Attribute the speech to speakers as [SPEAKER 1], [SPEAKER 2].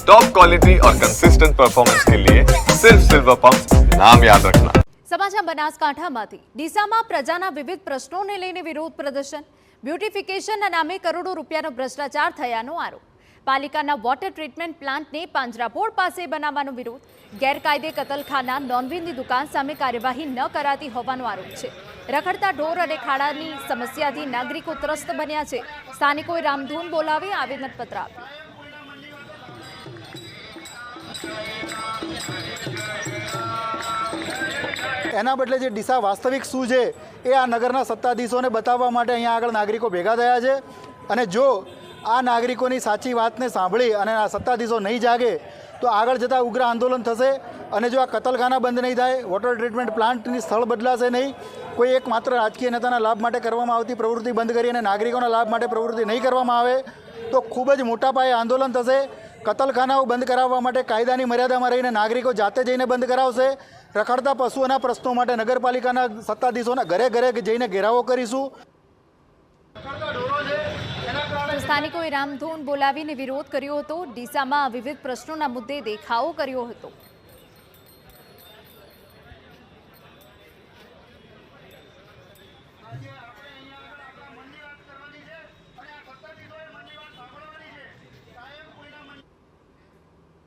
[SPEAKER 1] Top quality और consistent performance के लिए सिर्फ सिल्वर पंप नाम याद रखना।
[SPEAKER 2] સમાચાર બનાસકાંઠામાંથી ડીસામાં પ્રજાના વિવિધ પ્રશ્નોને લઈને વિરોધ પ્રદર્શન, બ્યુટિફિકેશનના નામે કરોડો રૂપિયાનો ભ્રષ્ટાચાર થયાનો આરોપ, પાલિકાના વોટર ટ્રીટમેન્ટ પ્લાન્ટને પાંજરાપોળ પાસે બનાવવાનો વિરોધ, ગેરકાયદે કતલખાના નોનવેજની દુકાન સામે કાર્યવાહી ન કરાતી હોવાનો આરોપ છે. રખડતા ઢોર અને ખાડાની સમસ્યાથી નાગરિકો ત્રસ્ત બન્યા છે. સ્થાનિકોએ રામધૂન બોલાવી આવેદનપત્ર આપ્યું.
[SPEAKER 3] એના બદલે જે ડીસા વાસ્તવિક શું છે એ આ નગરના સત્તાધીશોને બતાવવા માટે અહીંયા આગળ નાગરિકો ભેગા થયા છે. અને જો આ નાગરિકોની સાચી વાતને સાંભળી અને આ સત્તાધીશો નહીં જાગે તો આગળ જતાં ઉગ્ર આંદોલન થશે. અને જો આ કતલખાના બંધ નહીં થાય, વોટર ટ્રીટમેન્ટ પ્લાન્ટની સ્થળ બદલાશે નહીં, કોઈ એક માત્ર રાજકીય નેતાના લાભ માટે કરવામાં આવતી પ્રવૃત્તિ બંધ કરી અને નાગરિકોના લાભ માટે પ્રવૃત્તિ નહીં કરવામાં આવે તો ખૂબ જ મોટા પાયે આંદોલન થશે. કતલખાનાઓ બંધ કરાવવા માટે કાયદાની મર્યાદામાં રહીને નાગરિકો જાતે જઈને બંધ કરાવશે. રખડતા પશુઓના પ્રશ્નો માટે નગરપાલિકાના સત્તાધીશોના ઘરે ઘરે જઈને ઘેરાવો કરીશું.
[SPEAKER 2] સ્થાનિકોએ રામધૂન બોલાવીને વિરોધ કર્યો હતો. ડીસામાં વિવિધ પ્રશ્નોના મુદ્દે દેખાવો કર્યો હતો.